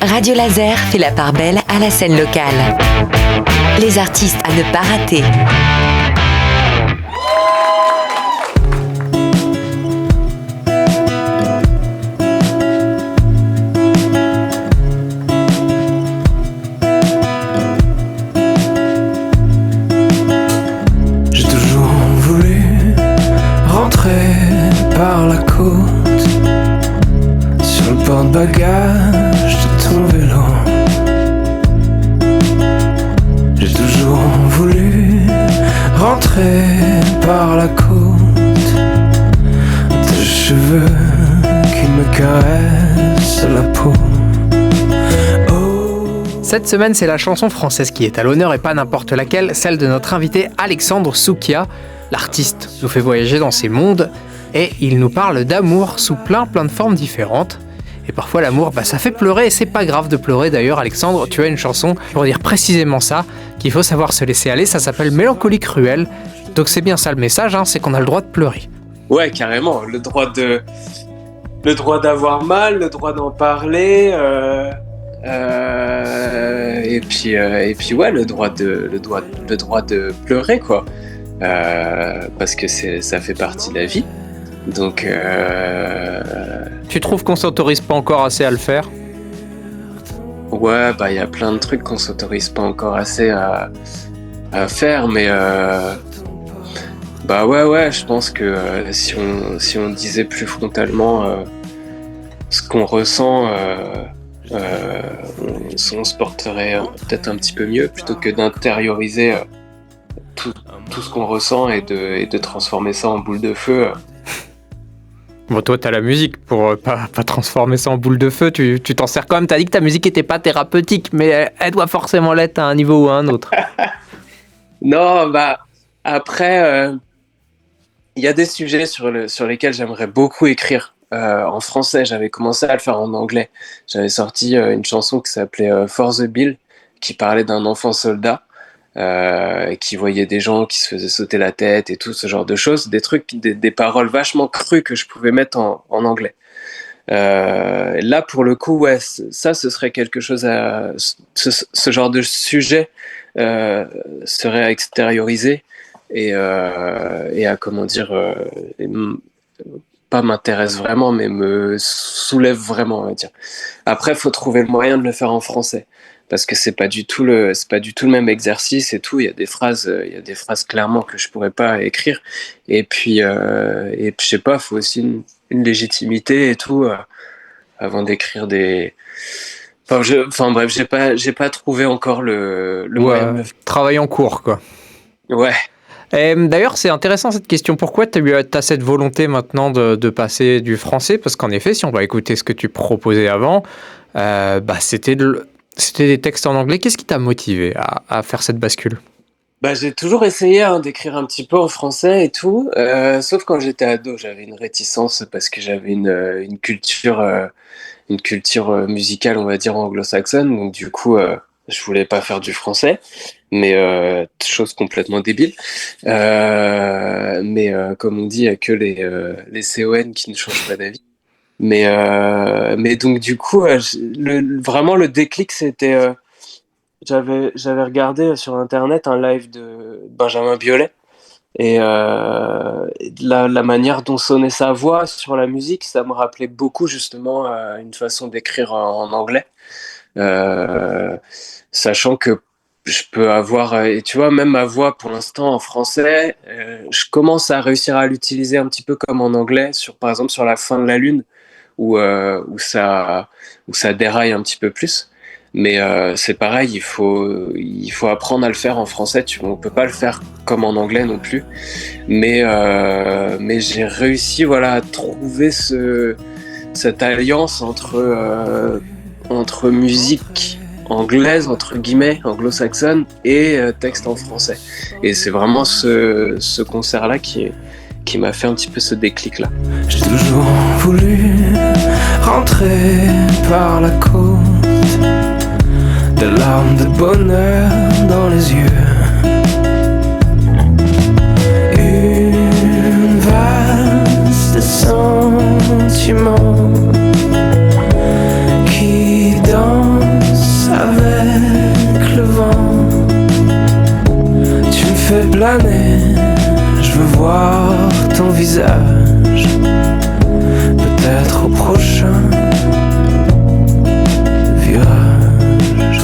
Radio Laser fait la part belle à la scène locale. Les artistes à ne pas rater. J'ai toujours voulu rentrer par la côte sur le porte-bagages de ton vélo. J'ai toujours voulu rentrer par la côte, tes cheveux qui me caressent la peau. Cette semaine, c'est la chanson française qui est à l'honneur et pas n'importe laquelle, celle de notre invité Alexandre Soukia. L'artiste nous fait voyager dans ces mondes et il nous parle d'amour sous plein de formes différentes. Et parfois l'amour, ça fait pleurer et c'est pas grave de pleurer. D'ailleurs, Alexandre, tu as une chanson pour dire précisément ça, qu'il faut savoir se laisser aller, ça s'appelle Mélancolie cruelle. Donc c'est bien ça le message, c'est qu'on a le droit de pleurer. Ouais, carrément, le droit d'avoir mal, le droit d'en parler, et puis ouais, le droit de pleurer quoi, parce que ça fait partie de la vie. Donc tu trouves qu'on s'autorise pas encore assez à le faire ? Ouais, il y a plein de trucs qu'on s'autorise pas encore assez à faire, mais ouais, je pense que si on disait plus frontalement ce qu'on ressent, on se porterait peut-être un petit peu mieux plutôt que d'intérioriser tout ce qu'on ressent et de transformer ça en boule de feu. Bon, toi, t'as la musique pour pas transformer ça en boule de feu. Tu t'en sers quand même. T'as dit que ta musique était pas thérapeutique, mais elle doit forcément l'être à un niveau ou à un autre. Non, après, il y a des sujets sur lesquels j'aimerais beaucoup écrire. En français, j'avais commencé à le faire en anglais. J'avais sorti une chanson qui s'appelait For the Bill, qui parlait d'un enfant soldat qui voyait des gens qui se faisaient sauter la tête et tout ce genre de choses, des trucs, des paroles vachement crues que je pouvais mettre en anglais. Là, pour le coup, ouais, ça, ce serait quelque chose ce genre de sujet serait à extérioriser et à comment dire, pas m'intéresse vraiment, mais me soulève vraiment, on va dire. Après, faut trouver le moyen de le faire en français, parce que c'est pas du tout le même exercice et tout. Il y a des phrases clairement que je pourrais pas écrire. Et puis je sais pas, faut aussi une légitimité et tout avant d'écrire des. Enfin bref, j'ai pas trouvé encore le moyen. Travail en cours, quoi. Ouais. Et d'ailleurs, c'est intéressant cette question. Pourquoi t'as cette volonté maintenant de passer du français ? Parce qu'en effet, si on va écouter ce que tu proposais avant, c'était des textes en anglais. Qu'est-ce qui t'a motivé à faire cette bascule ? J'ai toujours essayé d'écrire un petit peu en français et tout, sauf quand j'étais ado, j'avais une réticence parce que j'avais une culture musicale, on va dire, anglo-saxonne. Donc du coup, je voulais pas faire du français, mais chose complètement débile. Mais comme on dit, il y a que les CON qui ne changent pas d'avis. Mais donc du coup, vraiment le déclic, c'était j'avais regardé sur internet un live de Benjamin Biolay et la manière dont sonnait sa voix sur la musique, ça me rappelait beaucoup justement une façon d'écrire en anglais, sachant que je peux avoir, et tu vois, même ma voix pour l'instant en français, je commence à réussir à l'utiliser un petit peu comme en anglais, par exemple sur La fin de la lune, où ça déraille un petit peu plus. Mais c'est pareil, il faut apprendre à le faire en français. On peut pas le faire comme en anglais non plus. Mais j'ai réussi, à trouver cette alliance entre musique anglaise, entre guillemets, anglo-saxonne, et texte en français. Et c'est vraiment ce concert-là qui m'a fait un petit peu ce déclic-là. J'ai toujours voulu rentrer par la côte, des larmes de bonheur dans les yeux, une valse de sentiments sentiments qui dansent avec le vent. Tu me fais planer, je veux voir ton visage, peut-être au prochain virage.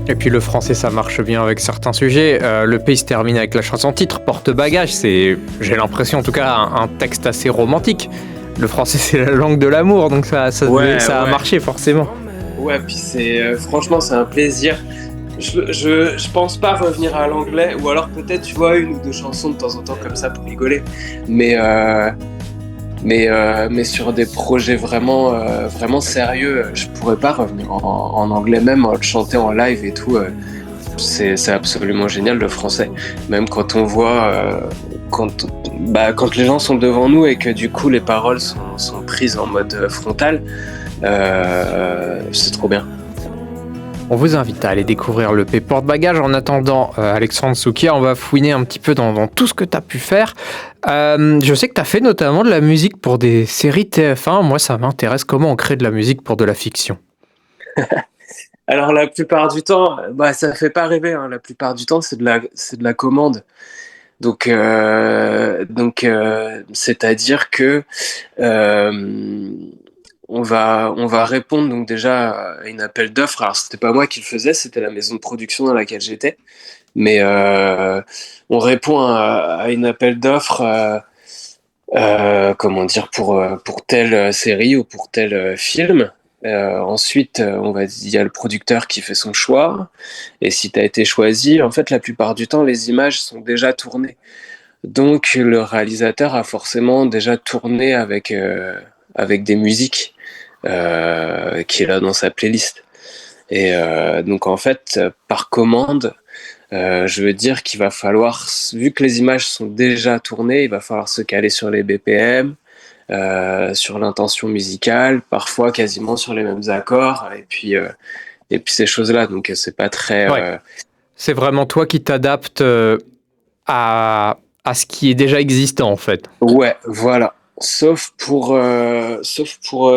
Et puis le français, ça marche bien avec certains sujets. Le pays se termine avec la chanson titre, Porte-Bagages. C'est, j'ai l'impression en tout cas, un texte assez romantique. Le français, c'est la langue de l'amour, donc ça a marché forcément. Ouais, puis franchement, c'est un plaisir. Je pense pas revenir à l'anglais, ou alors peut-être, tu vois, une ou deux chansons de temps en temps comme ça pour rigoler. Mais sur des projets vraiment sérieux, je pourrais pas revenir en anglais, même le chanter en live et tout. C'est absolument génial le français. Même quand on voit, quand les gens sont devant nous et que du coup les paroles sont prises en mode frontal, c'est trop bien. On vous invite à aller découvrir l'EP Porte-Bagages. En attendant, Alexandre Soukia, on va fouiner un petit peu dans tout ce que tu as pu faire. Je sais que tu as fait notamment de la musique pour des séries TF1. Moi, ça m'intéresse. Comment on crée de la musique pour de la fiction? Alors, la plupart du temps, ça fait pas rêver. Hein. La plupart du temps, c'est de la commande. Donc, c'est-à-dire que on va répondre donc déjà à une appel d'offres. Alors c'était pas moi qui le faisais, c'était la maison de production dans laquelle j'étais. Mais on répond à une appel d'offres, pour telle série ou pour tel film. Ensuite, il y a le producteur qui fait son choix. Et si tu as été choisi, en fait, la plupart du temps, les images sont déjà tournées. Donc le réalisateur a forcément déjà tourné avec des musiques qui est là dans sa playlist. Et donc en fait, par commande, je veux dire qu'il va falloir, vu que les images sont déjà tournées, il va falloir se caler sur les BPM, sur l'intention musicale, parfois quasiment sur les mêmes accords, et puis ces choses-là. Donc c'est pas très... Ouais. C'est vraiment toi qui t'adaptes à ce qui est déjà existant en fait. Ouais, voilà. Sauf pour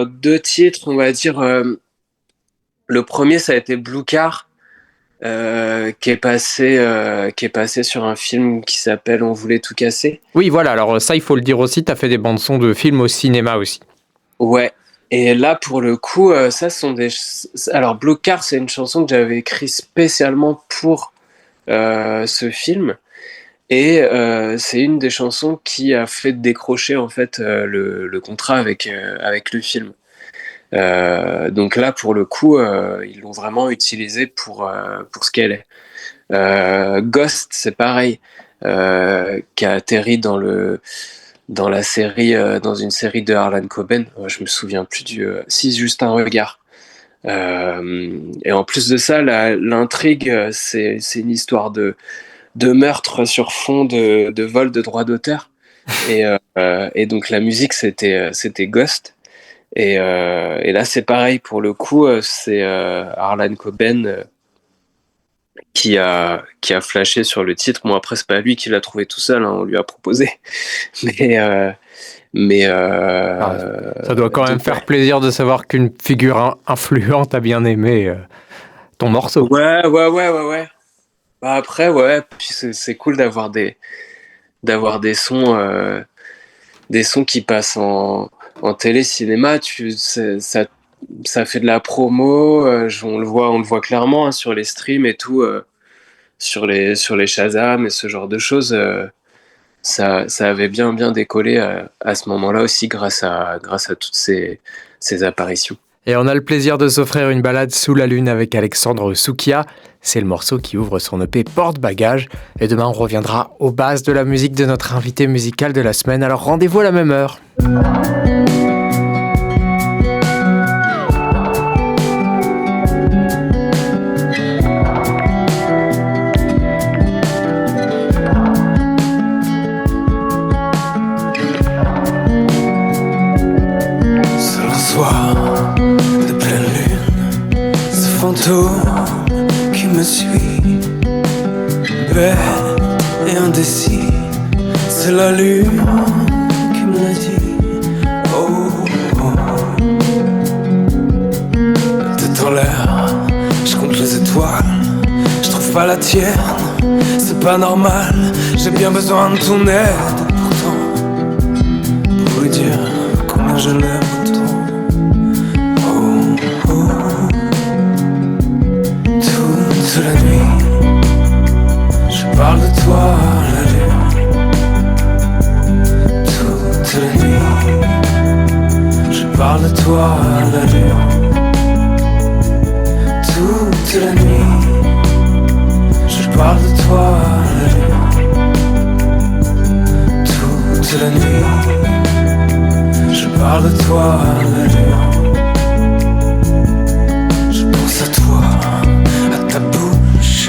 deux titres, on va dire. Le premier, ça a été Blue Car, qui est passé sur un film qui s'appelle On voulait tout casser. Oui, voilà. Alors ça, il faut le dire aussi. T'as fait des bandes son de films au cinéma aussi. Ouais. Et là, pour le coup, ça sont des. Alors Blue Car, c'est une chanson que j'avais écrite spécialement pour ce film. Et c'est une des chansons qui a fait décrocher en fait le contrat avec le film. Donc là, pour le coup, ils l'ont vraiment utilisé pour ce qu'elle est. Ghost, c'est pareil, qui a atterri dans une série de Harlan Coben. Je me souviens plus si juste un regard. Et en plus de ça, l'intrigue, c'est une histoire de meurtre sur fond de vol de droits d'auteur. Et donc la musique, c'était Ghost. Et là, c'est pareil, pour le coup, c'est Harlan Coben qui a flashé sur le titre. Bon, après, c'est pas lui qui l'a trouvé tout seul, hein, on lui a proposé. Mais ça doit quand même faire plaisir de savoir qu'une figure influente a bien aimé ton morceau. Ouais. Après, ouais, puis c'est cool d'avoir des sons qui passent en télé, cinéma. Ça fait de la promo. On le voit clairement hein, sur les streams et tout, sur les Shazam et ce genre de choses. Ça avait bien décollé à ce moment-là aussi grâce à toutes ces apparitions. Et on a le plaisir de s'offrir une balade sous la lune avec Alexandre Soukia. C'est le morceau qui ouvre son EP Porte-Bagages. Et demain, on reviendra aux bases de la musique de notre invité musical de la semaine. Alors rendez-vous à la même heure. Qui me suit, bête et indécis, c'est la lune qui me l'a dit. tienne. C'est pas normal, j'ai bien besoin de ton aide. Pourtant, pour lui dire combien je l'aime autant. Oh, oh. Toute la nuit, je parle de toi la lune. Toute la nuit, je parle de toi la lune. Toute la nuit, je parle de toi la lune. Toute la nuit, je parle de toi la lune. Je pense à toi, à ta bouche,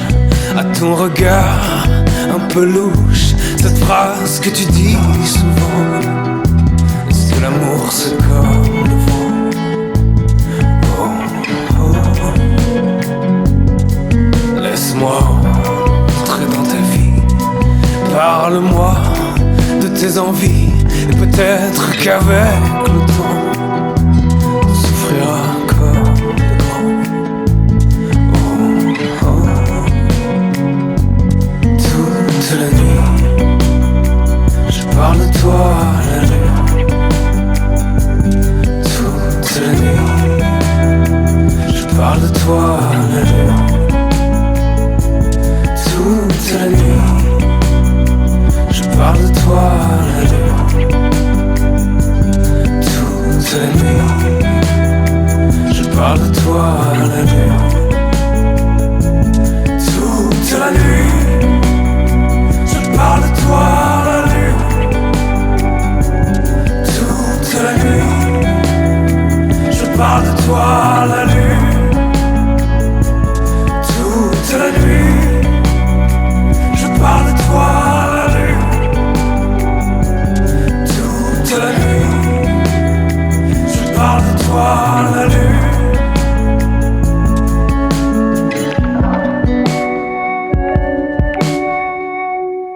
à ton regard un peu louche. Cette phrase que tu dis souvent, est-ce que l'amour c'est comme le vent? Laisse-moi entrer dans ta vie. Parle-moi de tes envies. Et peut-être qu'avec le temps on souffrira comme des grands. Oh, oh. Toute la nuit, je parle de toi la lune. Toute la nuit, je parle de toi la lune. Toute la nuit, je parle de toi la lune. Toute la nuit, je parle de toi la lune. Toute la nuit, je parle de toi la lune. Toute la nuit, je parle de toi la lune.